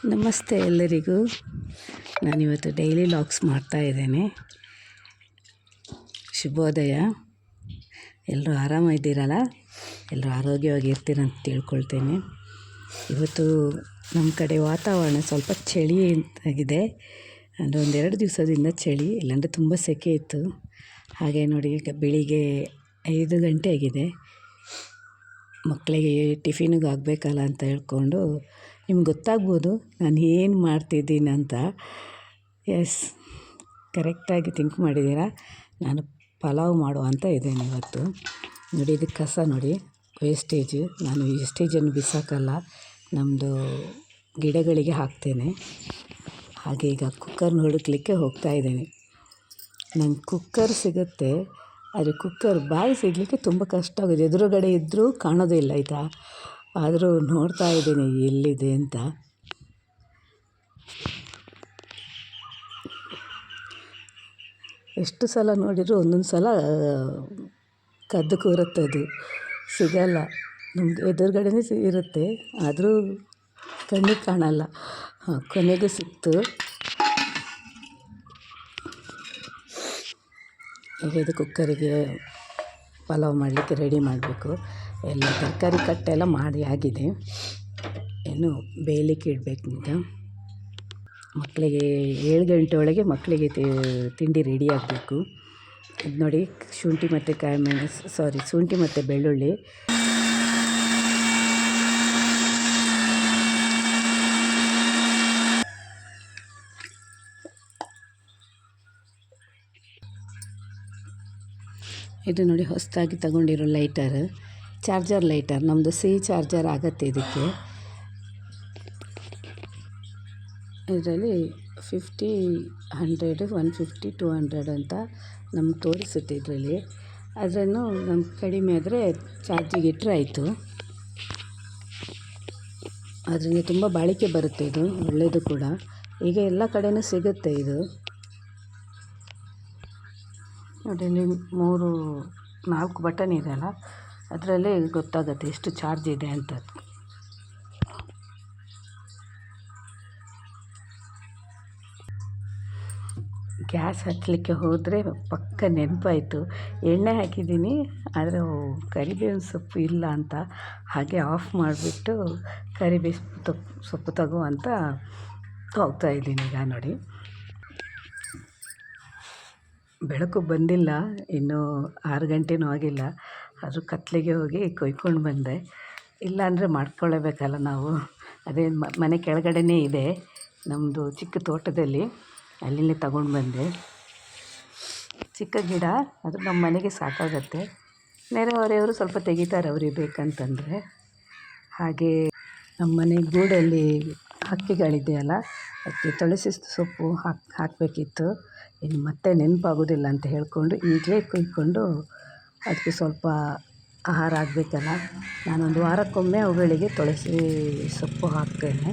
ನಮಸ್ತೆ ಎಲ್ಲರಿಗೂ. ನಾನಿವತ್ತು ಡೈಲಿ ಲಾಗ್ಸ್ ಮಾಡ್ತಾಯಿದ್ದೇನೆ. ಶುಭೋದಯ. ಎಲ್ಲರೂ ಆರಾಮಿದ್ದೀರಲ್ಲ? ಎಲ್ಲರೂ ಆರೋಗ್ಯವಾಗಿ ಇರ್ತೀರಂತ ತಿಳ್ಕೊಳ್ತೇನೆ. ಇವತ್ತು ನಮ್ಮ ಕಡೆ ವಾತಾವರಣ ಸ್ವಲ್ಪ ಚಳಿ ಆಗಿದೆ. ಅಂದರೆ 1-2 ದಿವಸದಿಂದ ಚಳಿ, ಇಲ್ಲಾಂದರೆ ತುಂಬ ಸೆಕೆ ಇತ್ತು. ಹಾಗೆ ನೋಡಿ, ಈಗ ಬೆಳಿಗ್ಗೆ 5 ಗಂಟೆ ಆಗಿದೆ. ಮಕ್ಕಳಿಗೆ ಟಿಫಿನಿಗೆ ಆಗಬೇಕಲ್ಲ ಅಂತ ಹೇಳ್ಕೊಂಡು, ನಿಮ್ಗೆ ಗೊತ್ತಾಗ್ಬೋದು ನಾನು ಏನು ಮಾಡ್ತಿದ್ದೀನಿ ಅಂತ. ಎಸ್, ಕರೆಕ್ಟಾಗಿ ಥಿಂಕ್ ಮಾಡಿದ್ದೀರಾ. ನಾನು ಪಲಾವ್ ಮಾಡುವ ಅಂತ ಇದ್ದೇನೆ ಇವತ್ತು. ನೋಡಿ, ಇದು ಕಸ ನೋಡಿ, ವೇಸ್ಟೇಜ್. ನಾನು ವೇಸ್ಟೇಜನ್ನು ಬಿಸಾಕಲ್ಲ, ನಮ್ಮದು ಗಿಡಗಳಿಗೆ ಹಾಕ್ತೇನೆ. ಹಾಗೆ ಈಗ ಕುಕ್ಕರ್ನ ಹುಡುಕ್ಲಿಕ್ಕೆ ಹೋಗ್ತಾಯಿದ್ದೇನೆ. ನಂಗೆ ಕುಕ್ಕರ್ ಸಿಗುತ್ತೆ, ಆದರೆ ಕುಕ್ಕರ್ ಬಾಯಿ ಸಿಗಲಿಕ್ಕೆ ತುಂಬ ಕಷ್ಟ ಆಗೋದು. ಎದುರುಗಡೆ ಇದ್ದರೂ ಕಾಣೋದಿಲ್ಲ ಆಯಿತಾ. ಆದರೂ ನೋಡ್ತಾ ಇದ್ದೀನಿ ಎಲ್ಲಿದೆ ಅಂತ. ಎಷ್ಟು ಸಲ ನೋಡಿದರೂ ಒಂದೊಂದು ಸಲ ಕದ್ದು ಕೂರುತ್ತದು, ಸಿಗಲ್ಲ. ನಮ್ಗೆ ಎದುರುಗಡೆನೇ ಇರುತ್ತೆ, ಆದರೂ ಕಣ್ಣಿಗೆ ಕಾಣಲ್ಲ. ಕೊನೆಗೂ ಸಿಕ್ತು. ಈಗ ಇದು ಕುಕ್ಕರಿಗೆ ಪಲಾವ್ ಮಾಡಲಿಕ್ಕೆ ರೆಡಿ ಮಾಡಬೇಕು. ಎಲ್ಲ ತರಕಾರಿ ಕಟ್ಟೆಲ್ಲ ಮಾಡಿ ಆಗಿದೆ, ಏನು ಬೇಯಲಿಕ್ಕೆ ಇಡಬೇಕು. ಈಗ ಮಕ್ಕಳಿಗೆ 7 ಗಂಟೆ ಒಳಗೆ ಮಕ್ಕಳಿಗೆ ತಿಂಡಿ ರೆಡಿ ಆಗಬೇಕು. ಇದು ನೋಡಿ, ಶುಂಠಿ ಮತ್ತು ಶುಂಠಿ ಮತ್ತು ಬೆಳ್ಳುಳ್ಳಿ. ಇದು ನೋಡಿ, ಹೊಸದಾಗಿ ತಗೊಂಡಿರೋ ಲೈಟರ್, ಚಾರ್ಜರ್ ಲೈಟರ್. ನಮ್ಮದು ಚಾರ್ಜರ್ ಆಗುತ್ತೆ ಇದಕ್ಕೆ. ಇದರಲ್ಲಿ 50, 100, 150, 200 ಅಂತ ನಮ್ಗೆ ತೋರಿಸುತ್ತೆ ಇದರಲ್ಲಿ. ಅದನ್ನು ನಮ್ಗೆ ಕಡಿಮೆ ಆದರೆ ಚಾರ್ಜಿಗೆ ಇಟ್ಟರೆ ಆಯಿತು. ಅದರಿಂದ ತುಂಬ ಬಾಳಿಕೆ ಬರುತ್ತೆ, ಇದು ಒಳ್ಳೆಯದು ಕೂಡ. ಈಗ ಎಲ್ಲ ಕಡೆಯೂ ಸಿಗುತ್ತೆ ಇದು. ಅದರಲ್ಲಿ 4 ಬಟನ್ ಇದೆಯಲ್ಲ, ಅದರಲ್ಲೇ ಗೊತ್ತಾಗುತ್ತೆ ಎಷ್ಟು ಚಾರ್ಜ್ ಇದೆ ಅಂತ. ಗ್ಯಾಸ್ ಹಚ್ಚಲಿಕ್ಕೆ ಹೋದರೆ ಪಕ್ಕ ನೆನಪಾಯಿತು, ಎಣ್ಣೆ ಹಾಕಿದ್ದೀನಿ ಆದರೆ ಕರಿಬೇವಿನ ಸೊಪ್ಪು ಇಲ್ಲ ಅಂತ. ಹಾಗೆ ಆಫ್ ಮಾಡಿಬಿಟ್ಟು ಕರಿಬೇವು ಸೊಪ್ಪು ತಗೋ ಅಂತ ಹೋಗ್ತಾಯಿದ್ದೀನಿ. ಈಗ ನೋಡಿ, ಬೆಳಕು ಬಂದಿಲ್ಲ ಇನ್ನೂ, 6 ಗಂಟೆನೂ ಆಗಿಲ್ಲ. ಆದರೂ ಕತ್ಲೆಗೆ ಹೋಗಿ ಕೊಯ್ಕೊಂಡು ಬಂದೆ. ಇಲ್ಲಾಂದರೆ ಮಾಡ್ಕೊಳ್ಳೇಬೇಕಲ್ಲ ನಾವು. ಅದೇ ಮನೆ ಕೆಳಗಡೆನೇ ಇದೆ ನಮ್ಮದು ಚಿಕ್ಕ ತೋಟದಲ್ಲಿ, ಅಲ್ಲಿಂದ ತಗೊಂಡು ಬಂದೆ. ಚಿಕ್ಕ ಗಿಡ, ಅದು ನಮ್ಮ ಮನೆಗೆ ಸಾಕಾಗತ್ತೆ. ನೆರೆಹೊರೆಯವರು ಸ್ವಲ್ಪ ತೆಗಿತಾರೆ ಅವ್ರಿಗೆ ಬೇಕಂತಂದರೆ. ಹಾಗೆ ನಮ್ಮ ಮನೆ ಗೂಡಲ್ಲಿ ಹಕ್ಕಿಗಳಿದೆಯಲ್ಲ, ಅದಕ್ಕೆ ತುಳಸಿ ಸೊಪ್ಪು ಹಾಕಬೇಕಿತ್ತು. ಇನ್ನು ಮತ್ತೆ ನೆನಪಾಗೋದಿಲ್ಲ ಅಂತ ಹೇಳ್ಕೊಂಡು ಈಗಲೇ ಕುಯ್ಕೊಂಡು ಅದಕ್ಕೆ ಸ್ವಲ್ಪ ಆಹಾರ ಆಗಬೇಕಲ್ಲ. ನಾನೊಂದು ವಾರಕ್ಕೊಮ್ಮೆ ಅವುಗಳಿಗೆ ತುಳಸಿ ಸೊಪ್ಪು ಹಾಕ್ತೇನೆ,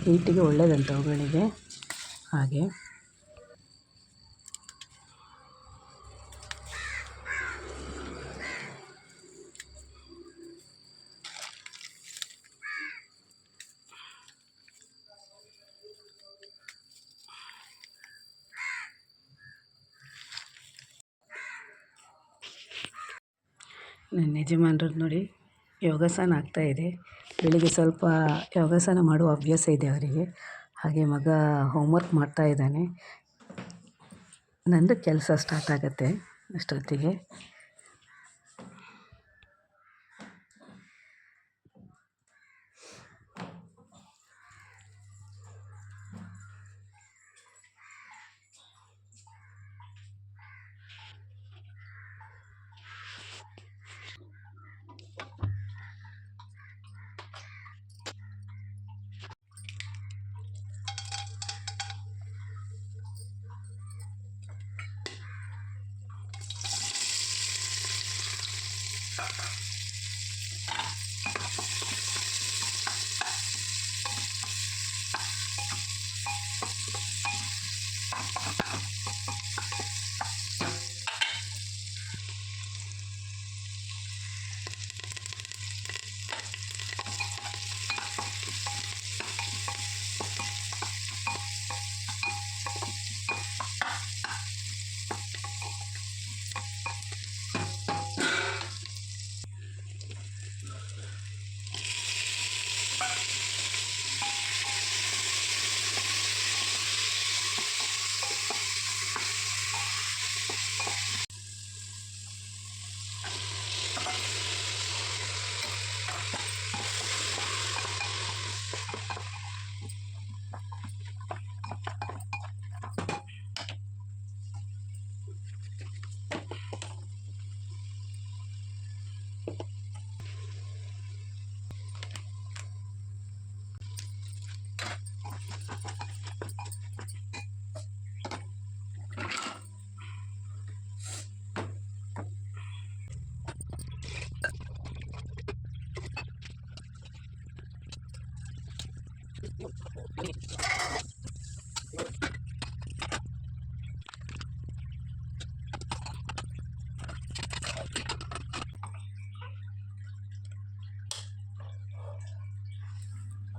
ಹೀಟಿಗೆ ಒಳ್ಳೆಯದಂತ ಅವುಗಳಿಗೆ. ಹಾಗೆ ನನ್ನ ಯಜಮಾನ್ರದ್ದು ನೋಡಿ, ಯೋಗಾಸನ ಆಗ್ತಾಯಿದೆ. ಬೆಳಿಗ್ಗೆ ಸ್ವಲ್ಪ ಯೋಗಾಸನ ಮಾಡುವ ಅಭ್ಯಾಸ ಇದೆ ಅವರಿಗೆ. ಹಾಗೆ ಮಗ ಹೋಮ್ವರ್ಕ್ ಮಾಡ್ತಾಯಿದ್ದಾನೆ. ನಂದು ಕೆಲಸ ಸ್ಟಾರ್ಟ್ ಆಗುತ್ತೆ ಅಷ್ಟೊತ್ತಿಗೆ.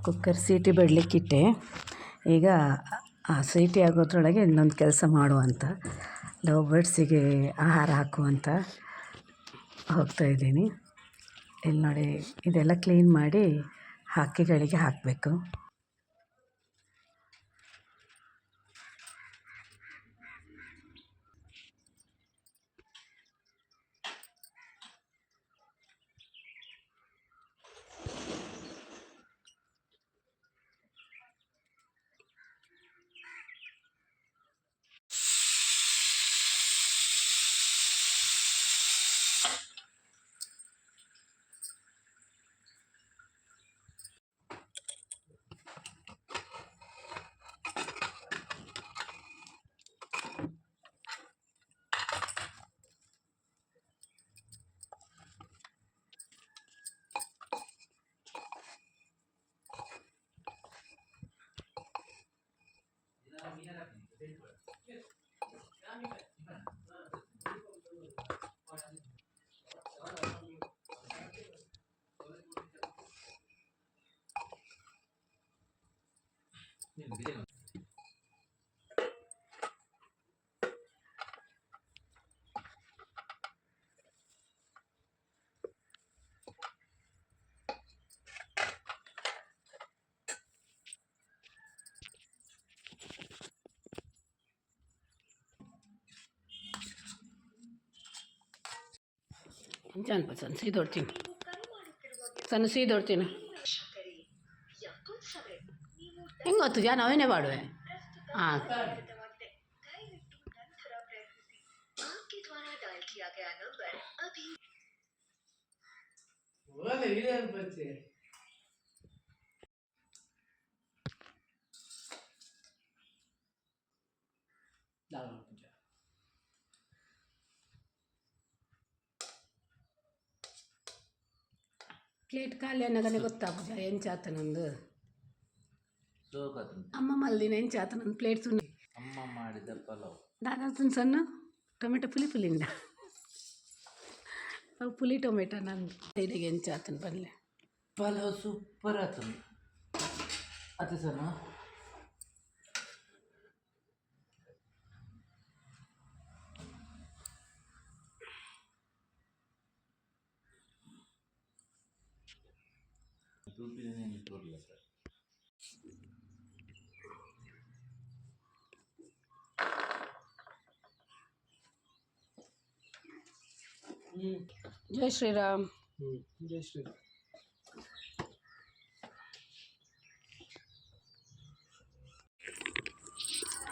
ಕುಕ್ಕರ್ ಸೀಟಿ ಬಿಡಲಿಕ್ಕಿಟ್ಟೆ. ಈಗ ಆ ಸೀಟಿ ಆಗೋದ್ರೊಳಗೆ ಇನ್ನೊಂದು ಕೆಲಸ ಮಾಡುವಂತ ಲವ್ ಬರ್ಡ್ಸಿಗೆ ಆಹಾರ ಹಾಕುವಂತ ಹೋಗ್ತಾಯಿದ್ದೀನಿ. ಇಲ್ಲಿ ನೋಡಿ, ಇದೆಲ್ಲ ಕ್ಲೀನ್ ಮಾಡಿ ಹಕ್ಕಿಗಳಿಗೆ ಹಾಕಬೇಕು. ಸಣ್ಣ ಸೀದೊಡ್ತೀನಿ, ಸಣ್ಣ ಸೀದೊಡ್ತೀನಿ. ಹೆಂಗೆ ಗೊತ್ತು ಜಾ ನಾವೇನೇ ಮಾಡುವೆ. ಹಾಂ, ಪ್ಲೇಟ್ ಖಾಲಿ ಅನ್ನೋದನ್ನೇ ಗೊತ್ತಾಗುಜ ಎಂಚಾತ ನಂದು. ಅಮ್ಮ ಮಲ್ದಿನ ಎಂಚಾತ ನನ್ನ ಪ್ಲೇಟ್ ಸುಮ್ಮನೆ ಅಮ್ಮ ಮಾಡಿದ ಪಲಾವ್ ನಾನು ಸಣ್ಣ ಟೊಮೆಟೊ ಪುಲಿಂದ ಅವು ಪುಲಿ ಟೊಮೆಟೊ ನಾನು ಸೈಡಿಗೆ ಎಂಚಾತನ ಬರಲೆ ಪಲಾವ್ ಸೂಪರ್ ಆತನು ಅದೇ ಸರ್ ದುಡ್ಡಿನ ತೋರಿಲ್ಲ ಸರ್. ಜೈ ಶ್ರೀರಾಮ್. ಜೈ ಶ್ರೀರಾಮ್.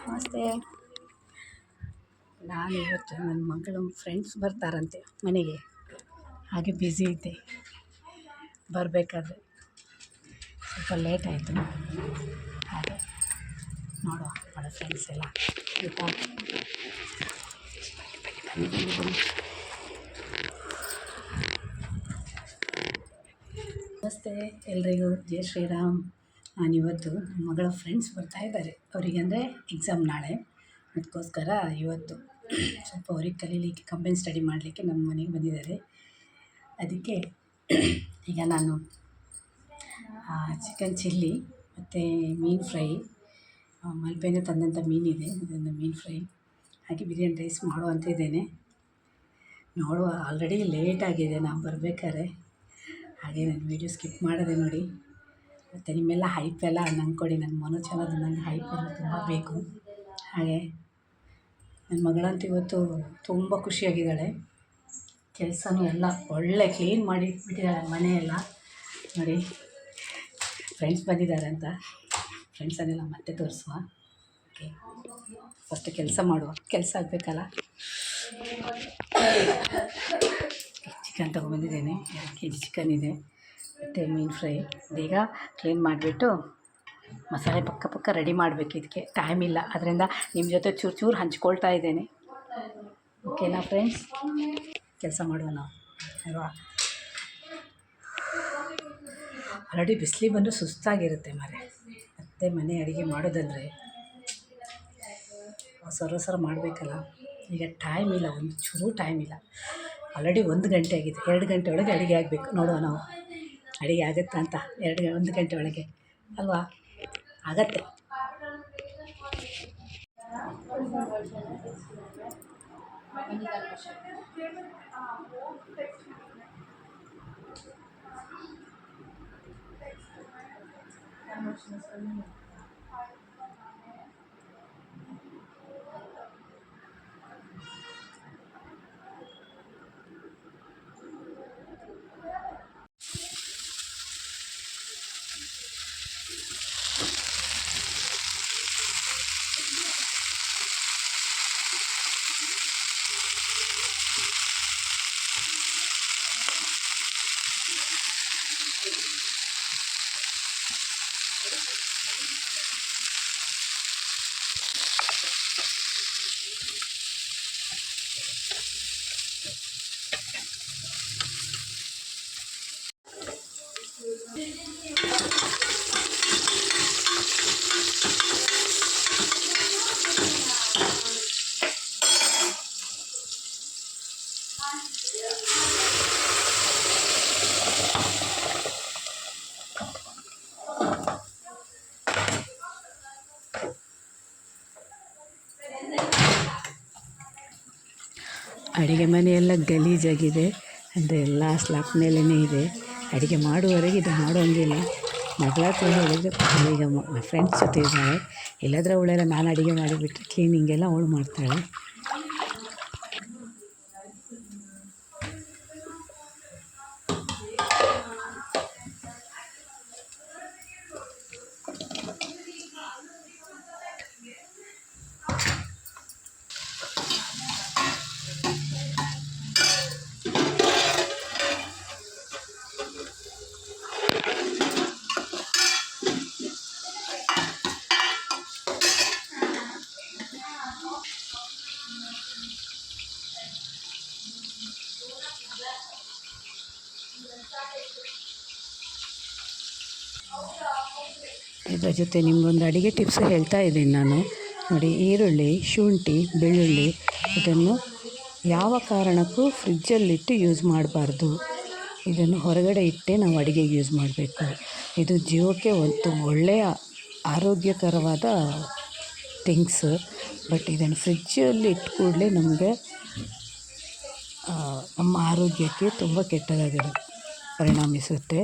ನಮಸ್ತೆ. ನಾನು ಇವತ್ತು ನನ್ನ ಮಗಳು ಫ್ರೆಂಡ್ಸ್ ಬರ್ತಾರಂತೆ ಮನೆಗೆ, ಹಾಗೆ ಬ್ಯುಸಿ ಇದ್ದೆ. ಬರಬೇಕಾದ್ರೆ ಸ್ವಲ್ಪ ಲೇಟ್ ಆಯಿತು. ಹಾಗೆ ನೋಡುವ ಅವಳ ಫ್ರೆಂಡ್ಸ್ ಎಲ್ಲ ಆಯಿತಾ. ನಮಸ್ತೆ ಎಲ್ರಿಗೂ, ಜೈ ಶ್ರೀರಾಮ್. ನಾನಿವತ್ತು ನನ್ನ ಮಗಳ ಫ್ರೆಂಡ್ಸ್ ಬರ್ತಾಯಿದ್ದಾರೆ. ಅವರಿಗೆ ಅಂದರೆ ಎಕ್ಸಾಮ್ ನಾಳೆ, ಅದಕ್ಕೋಸ್ಕರ ಇವತ್ತು ಸ್ವಲ್ಪ ಅವ್ರಿಗೆ ಕಲೀಲಿಕ್ಕೆ, ಕಂಬೈನ್ ಸ್ಟಡಿ ಮಾಡಲಿಕ್ಕೆ ನಮ್ಮ ಮನೆಗೆ ಬಂದಿದ್ದಾರೆ. ಅದಕ್ಕೆ ಈಗ ನಾನು ಚಿಕನ್ ಚಿಲ್ಲಿ ಮತ್ತು ಮೀನು ಫ್ರೈ, ಮಲ್ಪೆನೇ ತಂದಂಥ ಮೀನಿದೆ, ಅದನ್ನು ಮೀನು ಫ್ರೈ ಹಾಗೆ ಬಿರಿಯಾನಿ ರೈಸ್ ಮಾಡುವಂತ ಇದ್ದೇನೆ. ನೋಡುವ, ಆಲ್ರೆಡಿ ಲೇಟ್ ಆಗಿದೆ ನಾವು ಬರಬೇಕಾದ್ರೆ. ಹಾಗೆ ನಾನು ವೀಡಿಯೋ ಸ್ಕಿಪ್ ಮಾಡಿದೆ ನೋಡಿ. ಮತ್ತು ನಿಮ್ಮೆಲ್ಲ ಹೈಪ್ ಎಲ್ಲ ನಂಗೆ ಕೊಡಿ. ನನ್ನ ಮನೋಜ್ ಅನ್ನೋದು ನನಗೆ ಹೈಪ್ ಅನ್ನೋದು ತುಂಬ ಬೇಕು. ಹಾಗೆ ನನ್ನ ಮಗಳಂತೂ ಇವತ್ತು ತುಂಬ ಖುಷಿಯಾಗಿದ್ದಾಳೆ. ಕೆಲಸನೂ ಎಲ್ಲ ಒಳ್ಳೆ ಕ್ಲೀನ್ ಮಾಡಿ ಬಿಟ್ಟಿದ್ದಾಳೆ ಮನೆಯೆಲ್ಲ. ನೋಡಿ ಫ್ರೆಂಡ್ಸ್ ಬಂದಿದ್ದಾರೆ ಅಂತ, ಫ್ರೆಂಡ್ಸನ್ನೆಲ್ಲ ಮತ್ತೆ ತೋರಿಸುವ. ಓಕೆ, ಫಸ್ಟ್ ಕೆಲಸ ಮಾಡುವ, ಕೆಲಸ ಆಗಬೇಕಲ್ಲ. ಚಿಕನ್ ತೊಗೊಂಬಂದಿದ್ದೇನೆ, 2 kg ಚಿಕನ್ ಇದೆ ಮತ್ತು ಮೀನು ಫ್ರೈ. ಬೇಗ ಕ್ಲೀನ್ ಮಾಡಿಬಿಟ್ಟು ಮಸಾಲೆ ಪಕ್ಕ ರೆಡಿ ಮಾಡಬೇಕು. ಇದಕ್ಕೆ ಟೈಮ್ ಇಲ್ಲ, ಅದರಿಂದ ನಿಮ್ಮ ಜೊತೆ ಚೂರು ಹಂಚ್ಕೊಳ್ತಾ ಇದ್ದೇನೆ. ಓಕೆನಾ ಫ್ರೆಂಡ್ಸ್? ಕೆಲಸ ಮಾಡುವ ನಾವು ಅಲ್ವಾ. ಆಲ್ರೆಡಿ ಬಿಸಿಲು ಬಂದು ಸುಸ್ತಾಗಿರುತ್ತೆ ಮತ್ತೆ ಮನೆ ಅಡುಗೆ ಮಾಡೋದಂದರೆ ಸರ ಮಾಡಬೇಕಲ್ಲ. ಈಗ ಟೈಮ್ ಇಲ್ಲ, ಒಂದು ಚೂರು ಟೈಮ್ ಇಲ್ಲ. ಆಲ್ರೆಡಿ 1 ಗಂಟೆ ಆಗಿದೆ. 2 ಗಂಟೆ ಒಳಗೆ ಅಡುಗೆ ಆಗಬೇಕು. ನೋಡುವ ನಾವು ಅಡುಗೆ ಆಗುತ್ತಾ ಅಂತ. 1 ಗಂಟೆ ಒಳಗೆ ಅಲ್ವಾ? ಆಗತ್ತೆ. ಅಡುಗೆ ಮನೆಯೆಲ್ಲ ಗಲೀಜಾಗಿದೆ, ಅಂದರೆ ಎಲ್ಲ ಸ್ಲಾಪ್ ಮೇಲೇ ಇದೆ. ಅಡುಗೆ ಮಾಡುವವರೆಗೆ ಇದು ಮಾಡೋಂಗಿಲ್ಲ. ಮಗಳ ಹತ್ರ ಹೇಳಿದರೆ ಈಗ ಫ್ರೆಂಡ್ಸ್ ಜೊತೆ ಇದ್ದಾಳೆ. ಇಲ್ಲದ್ರೆ ಅವಳೆಲ್ಲ ನಾನು ಅಡುಗೆ ಮಾಡಿಬಿಟ್ರೆ ಕ್ಲೀನಿಂಗೆಲ್ಲ ಅವಳು ಮಾಡ್ತಾಳೆ. ಇದರ ಜೊತೆ ನಿಮಗೊಂದು ಅಡುಗೆ ಟಿಪ್ಸ್ ಹೇಳ್ತಾ ಇದ್ದೀನಿ ನಾನು. ನೋಡಿ, ಈರುಳ್ಳಿ, ಶುಂಠಿ, ಬೆಳ್ಳುಳ್ಳಿ ಇದನ್ನು ಯಾವ ಕಾರಣಕ್ಕೂ ಫ್ರಿಜ್ಜಲ್ಲಿಟ್ಟು ಯೂಸ್ ಮಾಡಬಾರ್ದು. ಇದನ್ನು ಹೊರಗಡೆ ಇಟ್ಟೇ ನಾವು ಅಡುಗೆಗೆ ಯೂಸ್ ಮಾಡಬೇಕು. ಇದು ಜೀವಕ್ಕೆ ಒಂದು ಒಳ್ಳೆಯ ಆರೋಗ್ಯಕರವಾದ ಥಿಂಗ್ಸ್. ಬಟ್ ಇದನ್ನು ಫ್ರಿಜ್ಜಲ್ಲಿ ಇಟ್ಟ ಕೂಡಲೇ ನಮಗೆ ನಮ್ಮ ಆರೋಗ್ಯಕ್ಕೆ ತುಂಬ ಕೆಟ್ಟದಾಗಿರುತ್ತೆ, ಪರಿಣಮಿಸುತ್ತೆ.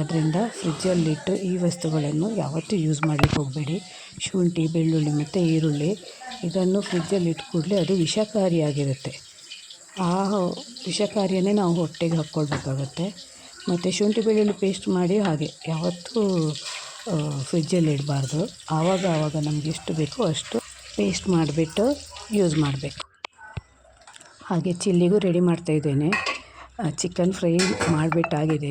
ಅದರಿಂದ ಫ್ರಿಜ್ಜಲ್ಲಿಟ್ಟು ಈ ವಸ್ತುಗಳನ್ನು ಯಾವತ್ತೂ ಯೂಸ್ ಮಾಡಲಿಕ್ಕೆ ಹೋಗಬೇಡಿ. ಶುಂಠಿ, ಬೆಳ್ಳುಳ್ಳಿ ಮತ್ತು ಈರುಳ್ಳಿ ಇದನ್ನು ಫ್ರಿಜ್ಜಲ್ಲಿ ಇಟ್ಟ ಕೂಡಲೇ ಅದು ವಿಷಕಾರಿಯಾಗಿರುತ್ತೆ. ಆ ವಿಷಕಾರಿಯನ್ನೇ ನಾವು ಹೊಟ್ಟೆಗೆ ಹಾಕ್ಕೊಳ್ಬೇಕಾಗತ್ತೆ. ಮತ್ತು ಶುಂಠಿ ಬೆಳ್ಳುಳ್ಳಿ ಪೇಸ್ಟ್ ಮಾಡಿ ಹಾಗೆ ಯಾವತ್ತೂ ಫ್ರಿಜ್ಜಲ್ಲಿ ಇಡಬಾರ್ದು. ಆವಾಗ ನಮಗೆ ಎಷ್ಟು ಬೇಕೋ ಅಷ್ಟು ಪೇಸ್ಟ್ ಮಾಡಿಬಿಟ್ಟು ಯೂಸ್ ಮಾಡಬೇಕು. ಹಾಗೆ ಚಿಲ್ಲಿಗೂ ರೆಡಿ ಮಾಡ್ತಾಯಿದ್ದೇನೆ. ಚಿಕನ್ ಫ್ರೈ ಮಾಡಿಬಿಟ್ಟಾಗಿದೆ.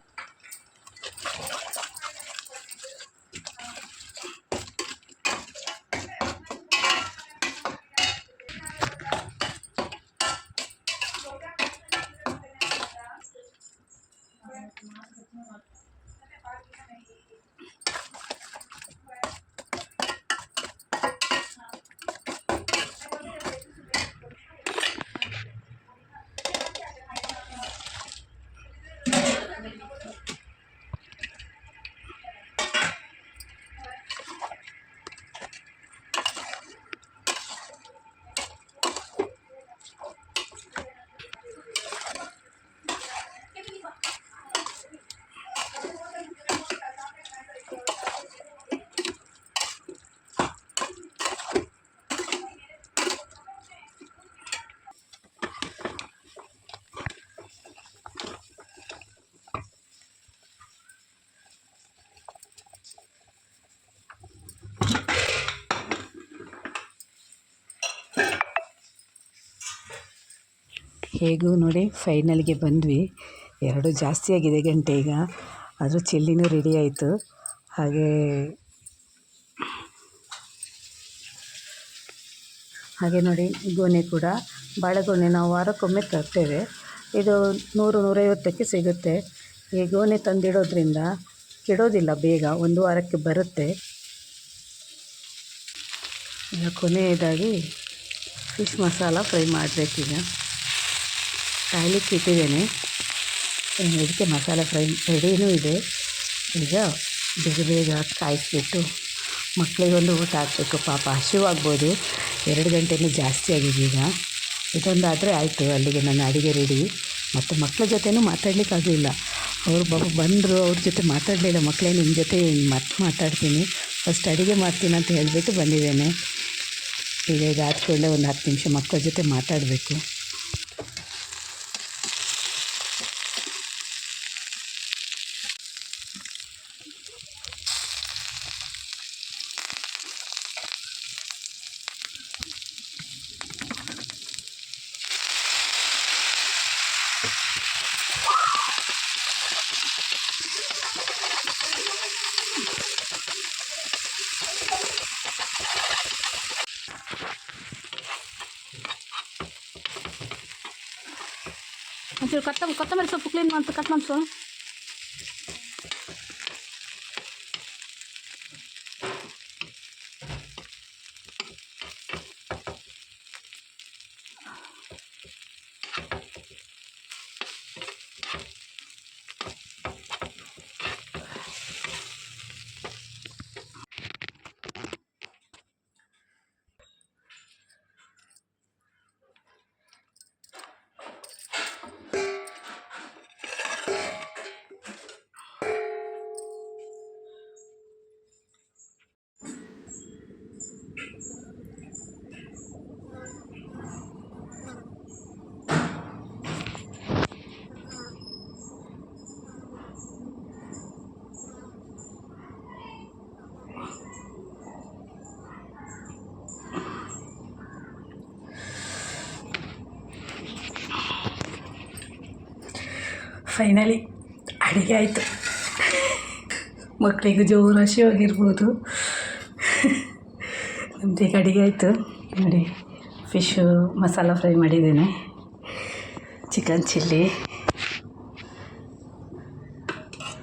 ಹೇಗೂ ನೋಡಿ ಫೈನಲ್ಗೆ ಬಂದ್ವಿ. 2 ಜಾಸ್ತಿ ಆಗಿದೆ ಗಂಟೆ ಈಗ, ಆದರೂ ಚಿಲ್ಲಿನೂ ರೆಡಿ ಆಯಿತು. ಹಾಗೆ ನೋಡಿ ಗೊನೆ ಕೂಡ, ಬಾಳೆಗೊನೆ ನಾವು ವಾರಕ್ಕೊಮ್ಮೆ ತರ್ತೇವೆ. ಇದು 100-150ಕ್ಕೆ ಸಿಗುತ್ತೆ. ಈ ಗೊನೆ ತಂದಿಡೋದ್ರಿಂದ ಕೆಡೋದಿಲ್ಲ, ಬೇಗ 1 ವಾರಕ್ಕೆ ಬರುತ್ತೆ. ಈಗ ಕೊನೆಯದಾಗಿ ಫಿಶ್ ಮಸಾಲ ಫ್ರೈ ಮಾಡಬೇಕೀಗ. ಕಾಯಲಿಕ್ಕೆ ಇಟ್ಟಿದ್ದೇನೆ, ಇದಕ್ಕೆ ಮಸಾಲೆ ಫ್ರೈ ರೆಡಿನೂ ಇದೆ. ಈಗ ಬೇಗ ಕಾಯಿಸ್ಬಿಟ್ಟು ಮಕ್ಕಳಿಗೊಂದು ಊಟ ಹಾಕಬೇಕು. ಪಾಪ ಹಸಿವಾಗ್ಬೋದು, 2 ಗಂಟೆನೂ ಜಾಸ್ತಿ ಆಗಿದೆ. ಈಗ ಇದೊಂದಾದರೆ ಆಯಿತು, ಅಲ್ಲಿಗೆ ನನ್ನ ಅಡುಗೆ ರೆಡಿ. ಮತ್ತು ಮಕ್ಕಳ ಜೊತೆನೂ ಮಾತಾಡಲಿಕ್ಕಾಗಲಿಲ್ಲ. ಅವರು ಬಂದರು, ಅವ್ರ ಜೊತೆ ಮಾತಾಡಲಿಲ್ಲ. ಮಕ್ಕಳೇ ನಿಮ್ಮ ಜೊತೆ ಮತ್ತೆ ಮಾತಾಡ್ತೀನಿ, ಫಸ್ಟ್ ಅಡುಗೆ ಮಾಡ್ತೀನಿ ಅಂತ ಹೇಳಿಬಿಟ್ಟು ಬಂದಿದ್ದೇನೆ. ಈಗ ಇದಾದ ಕೂಡಲೇ ಒಂದು 10 ನಿಮಿಷ ಮಕ್ಕಳ ಜೊತೆ ಮಾತಾಡಬೇಕು. ಒಂಚೂರು ಕೊತ್ತಂಬರಿ ಸೊಪ್ಪು ಕ್ಲೀನ್ ಮಾಡ್ತು, ಕಟ್ ಮಾಡಿಸು. ಫೈನಲಿ ಅಡುಗೆ ಆಯಿತು. ಮಕ್ಕಳಿಗೂ ಜೋರು ಹಸಿವಾಗಿರ್ಬೋದು. ನಮ್ಮದೀಗ ಅಡುಗೆ ಆಯಿತು ನೋಡಿ. ಫಿಶ್ಶು ಮಸಾಲ ಫ್ರೈ ಮಾಡಿದ್ದೇನೆ, ಚಿಕನ್ ಚಿಲ್ಲಿ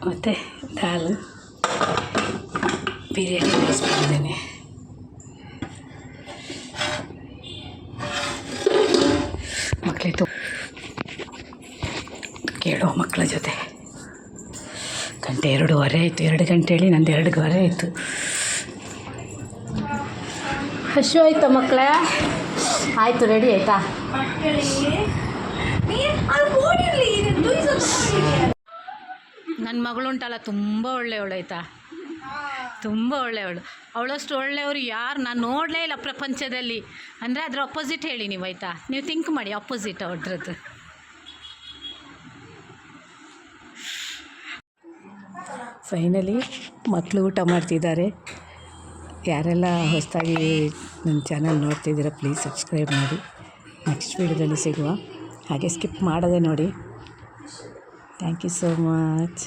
ಮತ್ತು ದಾಲ್, ಬಿರಿಯಾನಿ ರೈಸ್ ಮಾಡಿದ್ದೇನೆ. ಮಕ್ಕಳಿತ್ತು ಕೇಳೋ ಮಕ್ಕಳ ಜೊತೆ ಗಂಟೆ 2:15 ಆಯಿತು. 2 ಗಂಟೆ ಹೇಳಿ ನಂದು 2:15 ಆಯಿತು. ಹಸಿವು ಆಯ್ತಾ ಮಕ್ಕಳೇ? ಆಯಿತು, ರೆಡಿ ಆಯಿತಾ? ನನ್ನ ಮಗಳುಂಟಲ್ಲ, ತುಂಬ ಒಳ್ಳೆಯವಳು ಆಯಿತಾ, ತುಂಬ ಒಳ್ಳೆಯವಳು. ಅವಳಷ್ಟು ಒಳ್ಳೆಯವರು ಯಾರು ನಾನು ನೋಡಲೇ ಇಲ್ಲ ಪ್ರಪಂಚದಲ್ಲಿ. ಅಂದರೆ ಅದರ ಅಪೋಸಿಟ್ ಹೇಳಿ ನೀವು ಆಯಿತಾ, ನೀವು ಥಿಂಕ್ ಮಾಡಿ ಅಪೋಸಿಟ್ ಅವ್ರದ್ದು. ಫೈನಲಿ ಮಕ್ಕಳು ಊಟ ಮಾಡ್ತಿದ್ದಾರೆ. ಯಾರೆಲ್ಲ ಹೊಸದಾಗಿ ನನ್ನ ಚಾನಲ್ ನೋಡ್ತಿದ್ದೀರಾ ಪ್ಲೀಸ್ ಸಬ್ಸ್ಕ್ರೈಬ್ ಮಾಡಿ. ನೆಕ್ಸ್ಟ್ ವೀಡಿಯೋದಲ್ಲಿ ಸಿಗುವ, ಹಾಗೆ ಸ್ಕಿಪ್ ಮಾಡದೆ ನೋಡಿ. Thank you so much.